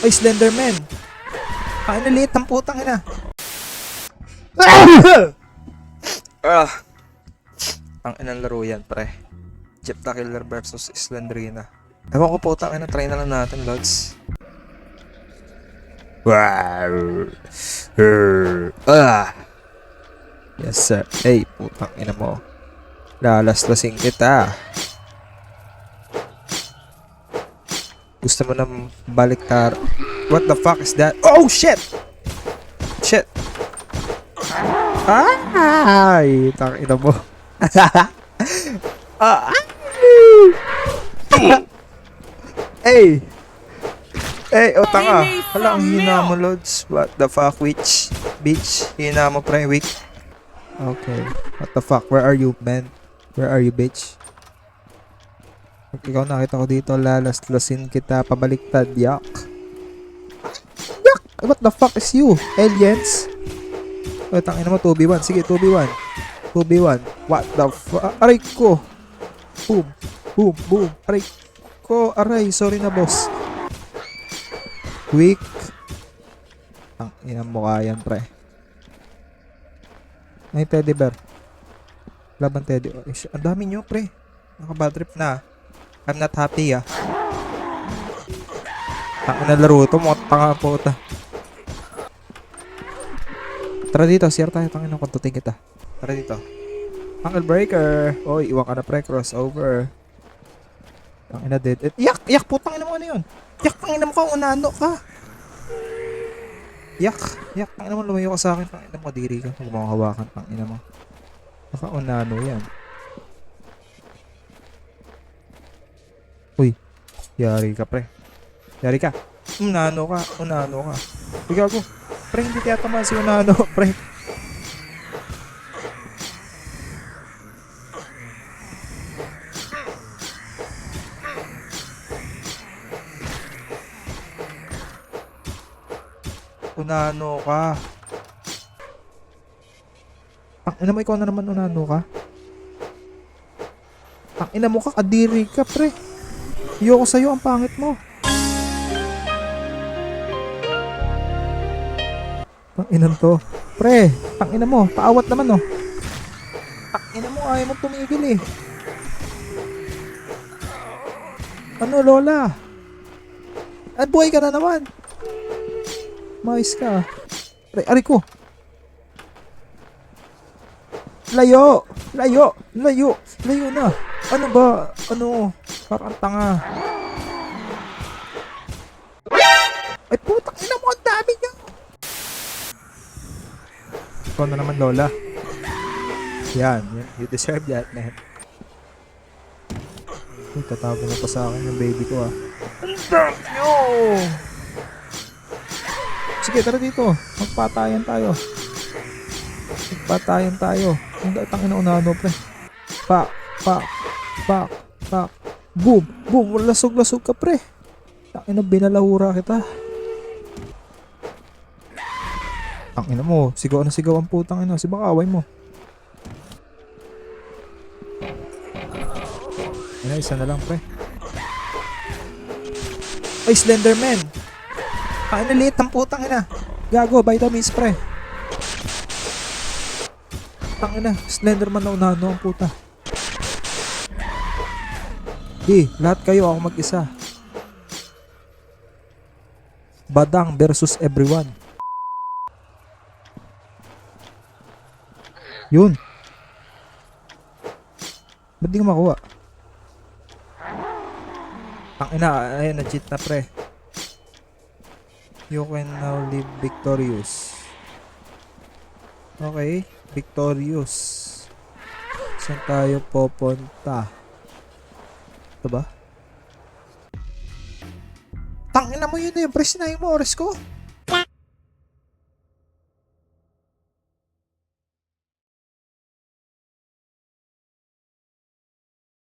Ay, Slenderman. Ay, naliit ang putang ina. Ang inang laro yan, pre. Jeff the Killer versus Slendrina. Ewan ko putang ina, try na lang natin, Lods. Wow. Yes, sir. Hey, putang ina mo. Lalaslasing kita. Gusto mo na baliktar. What the fuck is that? Oh, shit! Shit! Ay! Tangina mo. Hey! Hey, oh tanga. Hala, ang hina mo, Lods. What the fuck, witch? Bitch, hina mo, pre, weak. Okay. What the fuck? Where are you, man? Where are you, bitch? Pag ikaw nakita ko dito, lalaslasin kita, pabaliktad, yak. Yak! What the fuck is you? Aliens? Oh, tangina mo, 2v1. Sige, 2v1. 2v1. What the fuck? Aray ko! Boom! Boom! Boom! Aray ko! Aray! Sorry na, boss. Quick. Ang inang mukha yan, pre. Ay, teddy bear. Laban teddy. Oh, ang dami nyo, pre. Naka-bad trip na. I'm not happy, ah. Tangin na laro ito. Mga tanga po ito. Tara dito. CR tayo. Tangin na kuntutin kita. Tara dito. Angle breaker. Oy, iwan ka na, pre. Crossover. Tangin na dead. Yak! Yak! Putang ina mo ano yun? Yak! Tangin na mo ka. Unano ka. Yak! Yak! Tangin na mo. Lumayo ka sa akin. Tangin na mo. Diri ka. Huwag mo hawakan. Tangin na mo. Baka unano yan. Uy. Yari ka, pre. Yari ka. Unano ka. Unano ka. Uy, gago. Pre, hindi tiyatama si Unano. Pre. Unano ka. Ina mo, ikaw na naman unano ka. Ina mo ka, kadiri ka, pre. Ayoko sa'yo, ang pangit mo. Inan to. Pre, ina mo, paawat naman, oh. Ina mo, ayaw mo tumigil, eh. Ano, Lola? Ay, buhay ka na naman. Mais ka. Aray ko. Layo! Layo! Layo! Layo na! Ano ba? Ano? Parang tanga. Ay, putang ina mo! Ang dami niya! Ikaw na naman, Lola. Yan. You deserve that, man. Uy, tatago na pa sa akin yung baby ko, ah. Ang dami nyo! Sige, tara dito. Magpatayan tayo. Magpatayan tayo. Ang datang ina-unano, pre. Pak. Boom. Boom. Lasog-lasog ka, pre. Tangina, binalahura kita. Tangina mo. Sigaw na sigaw ang putang ina. Si bakaway mo. Ina, isa na lang, pre. Ay, Slenderman. Ay, naliit ang putang ina. Gago, vitamins, pre. Tangina, Slenderman na unano ang puta. Di, lahat kayo, ako mag-isa. Badang versus everyone. Yun. Ba't di ko makuha? Tangina, ayun, na-cheat na, pre. You can now live victorious. Okay, victorious. Saan tayo pupunta? Ito ba? Tangina mo yun eh, press na yung oras ko.